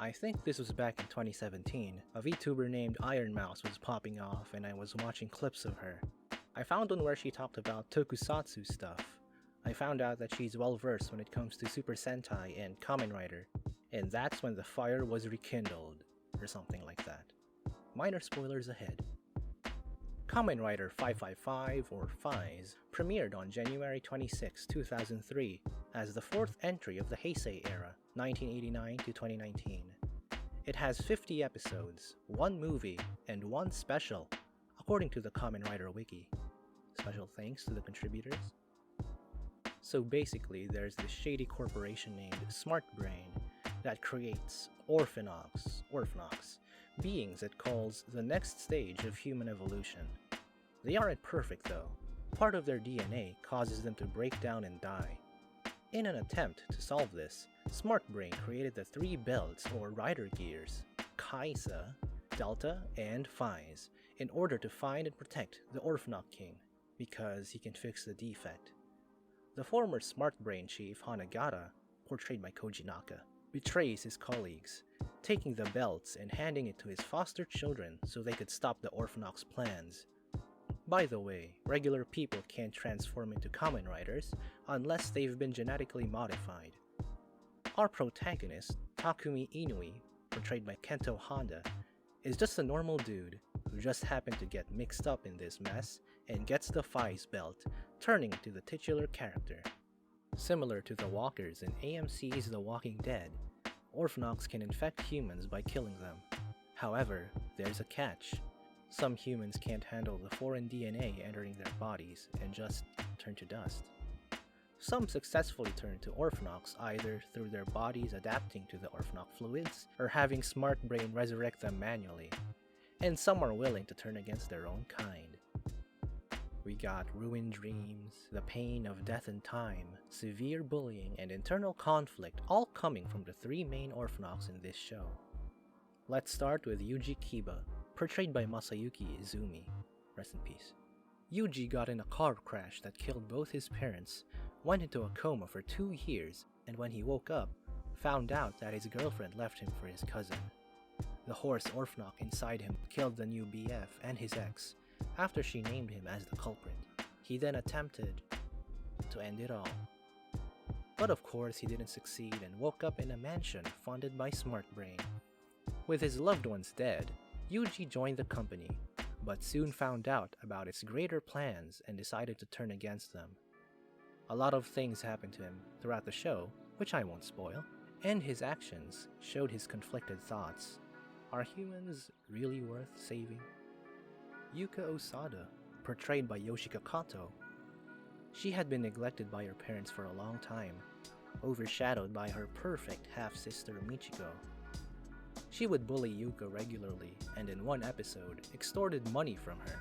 I think this was back in 2017. A VTuber named Iron Mouse was popping off and I was watching clips of her. I found one where she talked about tokusatsu stuff. I found out that she's well versed when it comes to Super Sentai and Kamen Rider, and that's when the fire was rekindled, or something like that. Minor spoilers ahead. Kamen Rider 555 or Faiz premiered on January 26, 2003 as the fourth entry of the Heisei era, 1989 to 2019. It has 50 episodes, 1 movie, and 1 special, according to the Kamen Rider wiki. Special thanks to the contributors. So basically, there's this shady corporation named Smart Brain that creates orphanox, beings it calls the next stage of human evolution. They aren't perfect though. Part of their DNA causes them to break down and die. In an attempt to solve this, Smart Brain created the 3 belts or rider gears, Kaisa, Delta, and Faiz, in order to find and protect the Orphanoch King, because he can fix the defect. The former Smart Brain chief Hanagata, portrayed by Koji Naka, betrays his colleagues, taking the belts and handing it to his foster children so they could stop the Orphanoch's plans. By the way, regular people can't transform into Kamen Riders unless they've been genetically modified. Our protagonist, Takumi Inui, portrayed by Kento Honda, is just a normal dude who just happened to get mixed up in this mess and gets the Faiz belt, turning into the titular character. Similar to the walkers in AMC's The Walking Dead, Orphanochs can infect humans by killing them. However, there's a catch. Some humans can't handle the foreign DNA entering their bodies and just turn to dust. Some successfully turn to Orphanochs either through their bodies adapting to the Orphanoch fluids or having Smart Brain resurrect them manually, and some are willing to turn against their own kind. We got ruined dreams, the pain of death and time, severe bullying, and internal conflict all coming from the 3 main Orphanochs in this show. Let's start with Yuji Kiba, portrayed by Masayuki Izumi. Rest in peace. Yuji got in a car crash that killed both his parents, went into a coma for 2 years, and when he woke up, found out that his girlfriend left him for his cousin. The horse Orphanoch inside him killed the new BF and his ex, after she named him as the culprit. He then attempted to end it all. But of course he didn't succeed and woke up in a mansion funded by Smart Brain. With his loved ones dead, Yuji joined the company, but soon found out about its greater plans and decided to turn against them. A lot of things happened to him throughout the show, which I won't spoil, and his actions showed his conflicted thoughts. Are humans really worth saving? Yuka Osada, portrayed by Yoshika Kato. She had been neglected by her parents for a long time, overshadowed by her perfect half-sister Michiko. She would bully Yuka regularly and in one episode extorted money from her.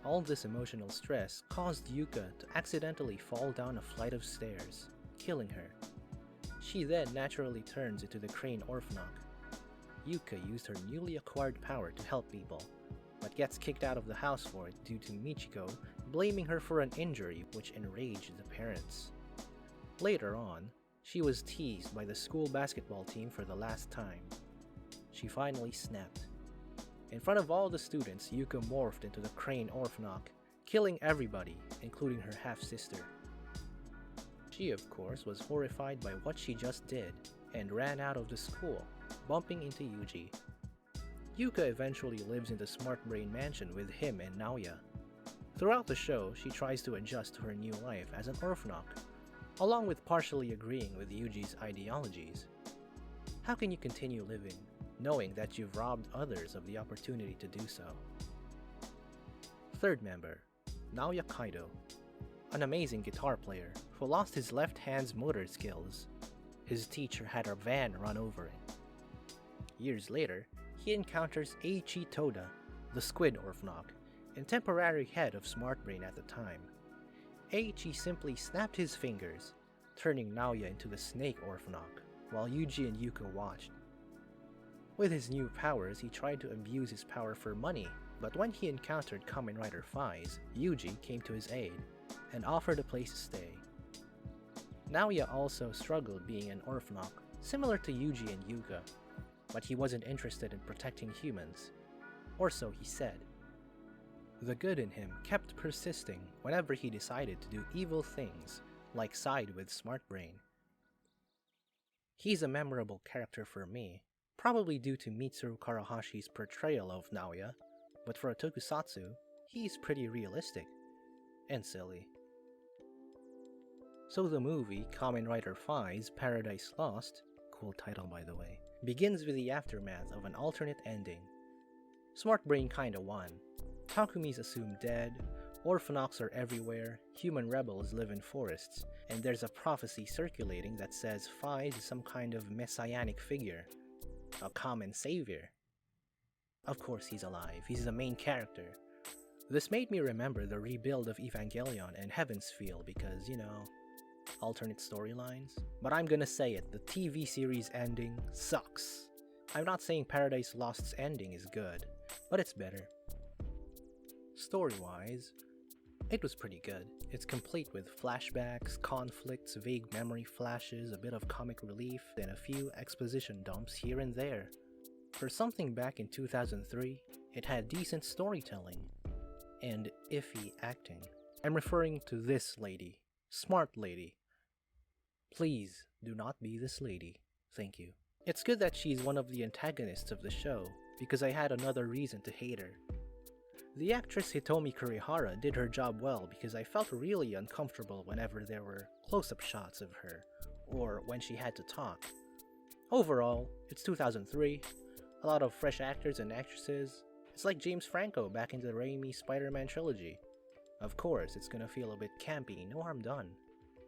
All this emotional stress caused Yuka to accidentally fall down a flight of stairs, killing her. She then naturally turns into the Crane Orphanoch. Yuka used her newly acquired power to help people, but gets kicked out of the house for it due to Michiko blaming her for an injury which enraged the parents. Later on, she was teased by the school basketball team for the last time. She finally snapped. In front of all the students, Yuka morphed into the Crane Orphanoch, killing everybody, including her half-sister. She, of course, was horrified by what she just did and ran out of the school, bumping into Yuji. Yuka eventually lives in the Smart Brain mansion with him and Naoya. Throughout the show, she tries to adjust to her new life as an Orphanoch, along with partially agreeing with Yuji's ideologies. How can you continue living, knowing that you've robbed others of the opportunity to do so? Third member, Naoya Kaido, an amazing guitar player who lost his left hand's motor skills. His teacher had a van run over him. Years later, he encounters Eiichi Toda, the Squid Orphanoch, and temporary head of Smart Brain at the time. Eiichi simply snapped his fingers, turning Naoya into the Snake Orphanoch, while Yuji and Yuka watched. With his new powers, he tried to abuse his power for money, but when he encountered Kamen Rider Faiz, Yuji came to his aid, and offered a place to stay. Naoya also struggled being an Orphanoch, similar to Yuji and Yuka. but he wasn't interested in protecting humans. Or so he said. The good in him kept persisting whenever he decided to do evil things, like side with Smart Brain. He's a memorable character for me, probably due to Mitsuru Karahashi's portrayal of Naoya, but for a tokusatsu, he's pretty realistic and silly. So the movie Kamen Rider Faiz Paradise Lost, cool title by the way, begins with the aftermath of an alternate ending. Smart Brain kinda won. Takumi's assumed dead, orphanox are everywhere, human rebels live in forests, and there's a prophecy circulating that says Faiz is some kind of messianic figure, a common savior. Of course he's alive, he's the main character. This made me remember the rebuild of Evangelion and Heaven's Feel because, you know, alternate storylines. But I'm gonna say it, the TV series ending sucks. I'm not saying Paradise Lost's ending is good, but it's better. Story-wise, it was pretty good. It's complete with flashbacks, conflicts, vague memory flashes, a bit of comic relief, and a few exposition dumps here and there. For something back in 2003, it had decent storytelling and iffy acting. I'm referring to this lady, Smart Lady. Please do not be this lady. Thank you. It's good that she's one of the antagonists of the show, because I had another reason to hate her. The actress Hitomi Kurihara did her job well because I felt really uncomfortable whenever there were close-up shots of her, or when she had to talk. Overall, it's 2003, a lot of fresh actors and actresses. It's like James Franco back in the Raimi Spider-Man trilogy. Of course, it's gonna feel a bit campy, no harm done.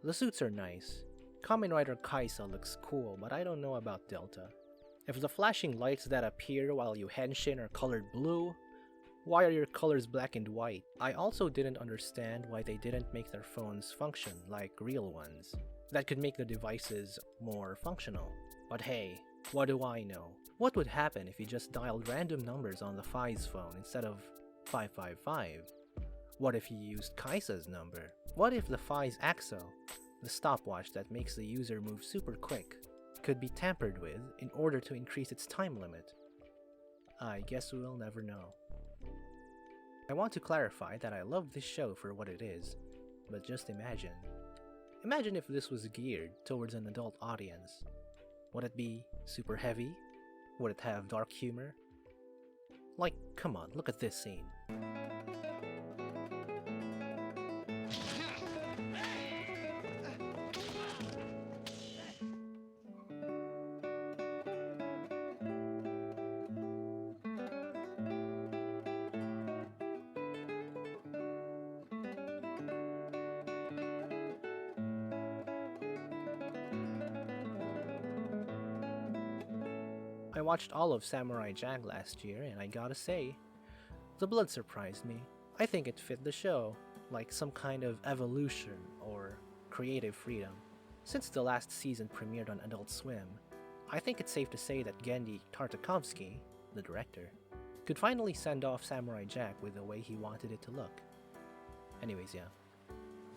The suits are nice. Kamen Rider Kaisa looks cool, but I don't know about Delta. If the flashing lights that appear while you henshin are colored blue, why are your colors black and white? I also didn't understand why they didn't make their phones function like real ones. That could make the devices more functional. But hey, what do I know? What would happen if you just dialed random numbers on the Faiz phone instead of 555? What if you used Kaisa's number? What if the Faiz Axo, the stopwatch that makes the user move super quick, could be tampered with in order to increase its time limit? I guess we'll never know. I want to clarify that I love this show for what it is, but just imagine. Imagine if this was geared towards an adult audience. Would it be super heavy? Would it have dark humor? Like, come on, look at this scene. I watched all of Samurai Jack last year, and I gotta say, the blood surprised me. I think it fit the show, like some kind of evolution or creative freedom. Since the last season premiered on Adult Swim, I think it's safe to say that Genndy Tartakovsky, the director, could finally send off Samurai Jack with the way he wanted it to look. Anyways, yeah.